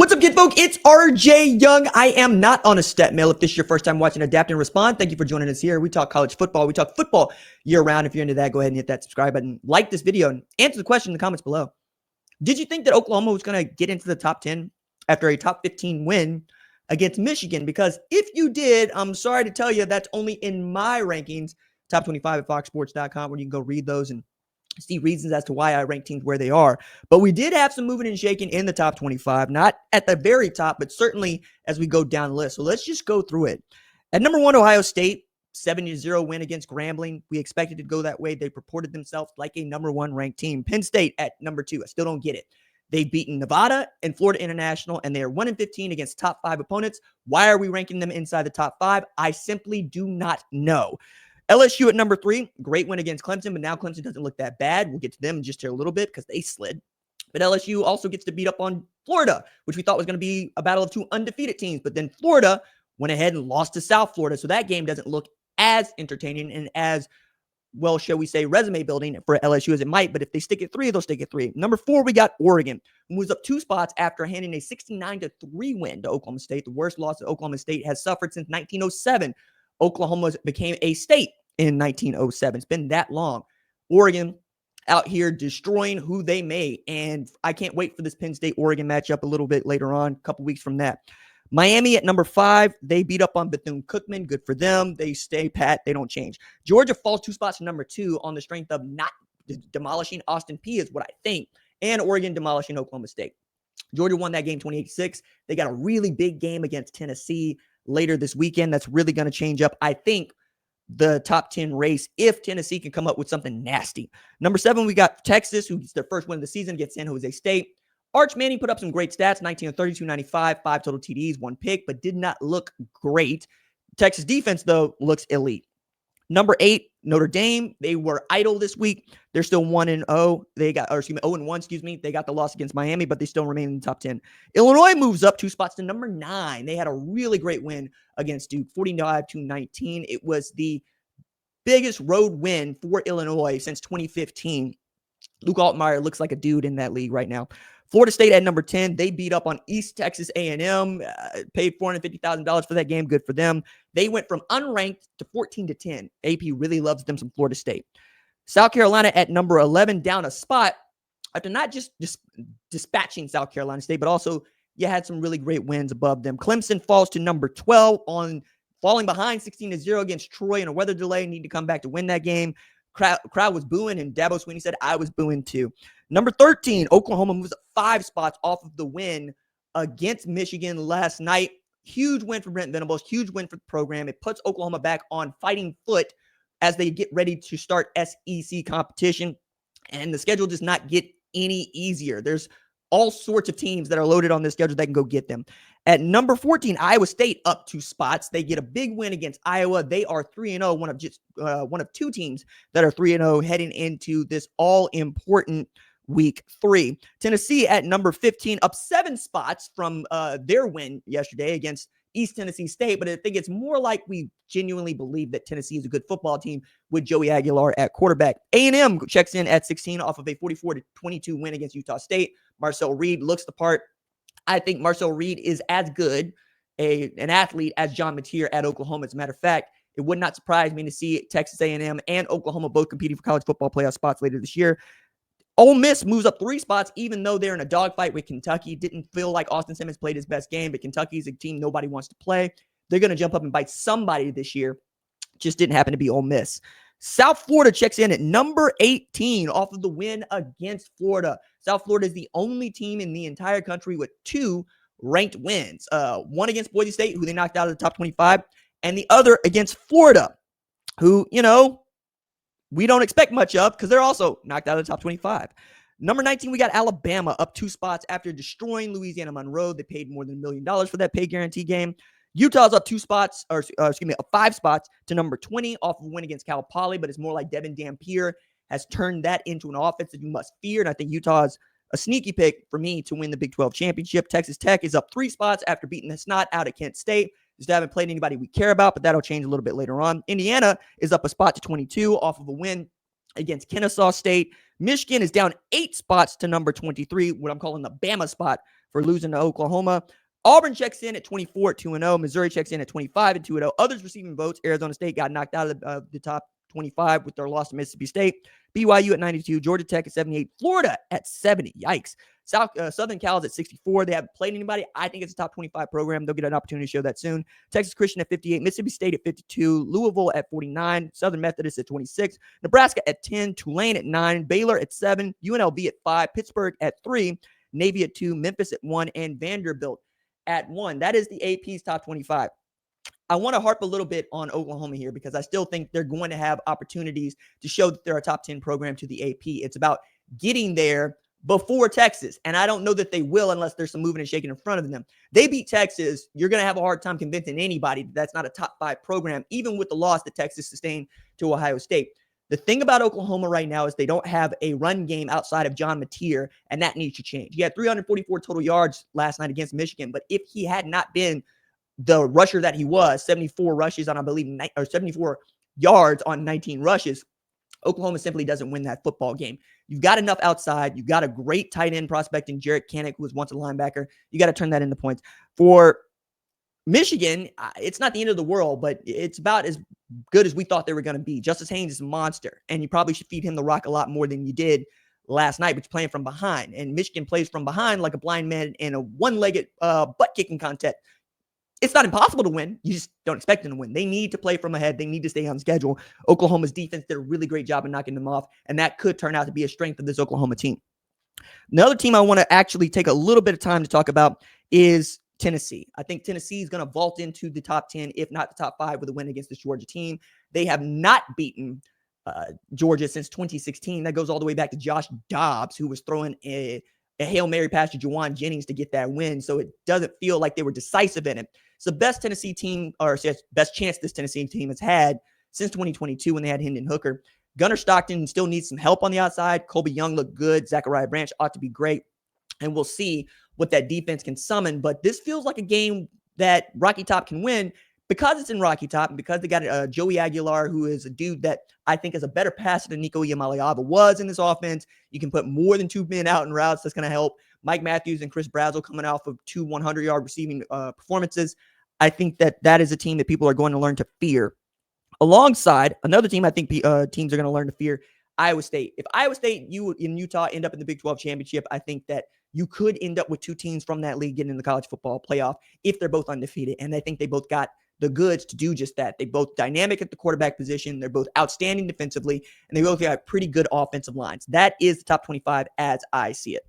What's up, kid folk? It's RJ Young. I am not on a step mill. If this is your first time watching Adapt and Respond, thank you for joining us here. We talk college football. We talk football year round. If you're into that, go ahead and hit that subscribe button. Like this video and answer the question in the comments below. Did you think that Oklahoma was going to get into the top 10 after a top 15 win against Michigan? Because if you did, I'm sorry to tell you, that's only in my rankings, top 25 at foxsports.com, where you can go read those and see reasons as to why I rank teams where they are. But we did have some moving and shaking in the top 25, not at the very top, but certainly as we go down the list. So let's just go through it. At number 1, Ohio State, 7-0 win against Grambling. We expected it to go that way. They purported themselves like a number 1 ranked team. Penn State at number 2. I still don't get it. They've beaten Nevada and Florida International, and they are 1-15 against top 5 opponents. Why are we ranking them inside the top 5? I simply do not know. LSU at number 3, great win against Clemson, but now Clemson doesn't look that bad. We'll get to them in just here a little bit because they slid. But LSU also gets to beat up on Florida, which we thought was going to be a battle of 2 undefeated teams. But then Florida went ahead and lost to South Florida. So that game doesn't look as entertaining and as, well, shall we say, resume building for LSU as it might. But if they stick at 3, they'll stick at 3. Number 4, we got Oregon, who moves up 2 spots after handing a 69-3 win to Oklahoma State. The worst loss that Oklahoma State has suffered since 1907. Oklahoma became a state in 1907. It's been that long. Oregon out here destroying who they may. And I can't wait for this Penn State-Oregon matchup a little bit later on, a couple weeks from that. Miami at number 5. They beat up on Bethune-Cookman. Good for them. They stay pat. They don't change. Georgia falls 2 spots to number 2 on the strength of not demolishing Austin Peay is what I think. And Oregon demolishing Oklahoma State. Georgia won that game 28-6. They got a really big game against Tennessee later this weekend. That's really going to change up, I think, the top 10 race if Tennessee can come up with something nasty. Number 7, we got Texas, who gets their first win of the season against San Jose State. Arch Manning put up some great stats, 19 of 32, 95, 5 total TDs, 1 pick, but did not look great. Texas defense, though, looks elite. Number 8, Notre Dame. They were idle this week. They're still 1-0. They got, 0-1, They got the loss against Miami, but they still remain in the top 10. Illinois moves up 2 spots to number 9. They had a really great win against Duke, 49-19. It was the biggest road win for Illinois since 2015. Luke Altmaier looks like a dude in that league right now. Florida State at number 10. They beat up on East Texas A&M, paid $450,000 for that game. Good for them. They went from unranked to 14-10. AP really loves them some Florida State. South Carolina at number 11, down a spot after not just dispatching South Carolina State, but also you had some really great wins above them. Clemson falls to number 12 on falling behind 16-0 against Troy in a weather delay. Need to come back to win that game. Crowd was booing, and Dabo Swinney said, I was booing too. Number 13, Oklahoma moves up 5 spots off of the win against Michigan last night. Huge win for Brent Venables, huge win for the program. It puts Oklahoma back on fighting foot as they get ready to start SEC competition. And the schedule does not get any easier. There's all sorts of teams that are loaded on this schedule that can go get them. At number 14, Iowa State up 2 spots. They get a big win against Iowa. They are 3-0, one of 2 teams that are 3-0 heading into this all-important week 3. Tennessee at number 15, up 7 spots from their win yesterday against East Tennessee State, but I think it's more like we genuinely believe that Tennessee is a good football team with Joey Aguilar at quarterback. A&M checks in at 16 off of a 44-22 win against Utah State. Marcel Reed looks the part. I think Marcel Reed is as good an athlete as John Mateer at Oklahoma. As a matter of fact, it would not surprise me to see Texas A&M and Oklahoma both competing for college football playoff spots later this year. Ole Miss moves up 3 spots, even though they're in a dogfight with Kentucky. Didn't feel like Austin Simmons played his best game, but Kentucky's a team nobody wants to play. They're going to jump up and bite somebody this year. Just didn't happen to be Ole Miss. South Florida checks in at number 18 off of the win against Florida. South Florida is the only team in the entire country with 2 ranked wins. One against Boise State, who they knocked out of the top 25, and the other against Florida, who, we don't expect much of because they're also knocked out of the top 25. Number 19, we got Alabama up 2 spots after destroying Louisiana Monroe. They paid more than $1 million for that pay guarantee game. Utah's up 5 spots to number 20 off of a win against Cal Poly, but it's more like Devin Dampier has turned that into an offense that you must fear. And I think Utah's a sneaky pick for me to win the Big 12 championship. Texas Tech is up 3 spots after beating the snot out of Kent State. Just haven't played anybody we care about, but that'll change a little bit later on. Indiana is up a spot to 22 off of a win against Kennesaw State. Michigan is down 8 spots to number 23, what I'm calling the Bama spot for losing to Oklahoma. Auburn checks in at 24 at 2-0. Missouri checks in at 25 at 2-0. Others receiving votes. Arizona State got knocked out of the top 25 with their loss to Mississippi State. BYU at 92. Georgia Tech at 78. Florida at 70. Yikes. Southern Cal is at 64. They haven't played anybody. I think it's a top 25 program. They'll get an opportunity to show that soon. Texas Christian at 58. Mississippi State at 52. Louisville at 49. Southern Methodist at 26. Nebraska at 10. Tulane at 9. Baylor at 7. UNLV at 5. Pittsburgh at 3. Navy at 2. Memphis at 1. And Vanderbilt at 1. That is the AP's top 25. I want to harp a little bit on Oklahoma here because I still think they're going to have opportunities to show that they're a top 10 program to the AP. It's about getting there before Texas. And I don't know that they will unless there's some moving and shaking in front of them. They beat Texas. You're going to have a hard time convincing anybody that that's not a top 5 program, even with the loss that Texas sustained to Ohio State. The thing about Oklahoma right now is they don't have a run game outside of John Mateer, and that needs to change. He had 344 total yards last night against Michigan, but if he had not been the rusher that he was, 74 rushes on, I believe, 74 yards on 19 rushes, Oklahoma simply doesn't win that football game. You've got enough outside. You've got a great tight end prospect in Jarrett Kanek, who was once a linebacker. You got to turn that into points. For Michigan, it's not the end of the world, but it's about as good as we thought they were going to be. Justice Haynes is a monster, and you probably should feed him the rock a lot more than you did last night, but you're playing from behind. And Michigan plays from behind like a blind man in a one-legged butt-kicking contest. It's not impossible to win. You just don't expect them to win. They need to play from ahead. They need to stay on schedule. Oklahoma's defense did a really great job of knocking them off, and that could turn out to be a strength of this Oklahoma team. Another team I want to actually take a little bit of time to talk about is Tennessee. I think Tennessee is going to vault into the top 10, if not the top 5, with a win against this Georgia team. They have not beaten Georgia since 2016. That goes all the way back to Josh Dobbs, who was throwing a Hail Mary pass to Juwan Jennings to get that win. So it doesn't feel like they were decisive in it. It's the best Tennessee team, or best chance this Tennessee team has had since 2022 when they had Hendon Hooker. Gunnar Stockton still needs some help on the outside. Colby Young looked good. Zachariah Branch ought to be great. And we'll see what that defense can summon. But this feels like a game that Rocky Top can win because it's in Rocky Top and because they got Joey Aguilar, who is a dude that I think is a better passer than Nico Iamaleava was in this offense. You can put more than 2 men out in routes. That's going to help. Mike Matthews and Chris Brazzell coming off of 2 100-yard receiving performances. I think that is a team that people are going to learn to fear. Alongside another team, I think teams are going to learn to fear, Iowa State. If Iowa State, you in Utah end up in the Big 12 championship, I think that you could end up with 2 teams from that league getting in the college football playoff if they're both undefeated. And I think they both got the goods to do just that. They both dynamic at the quarterback position. They're both outstanding defensively, and they both got pretty good offensive lines. That is the top 25 as I see it.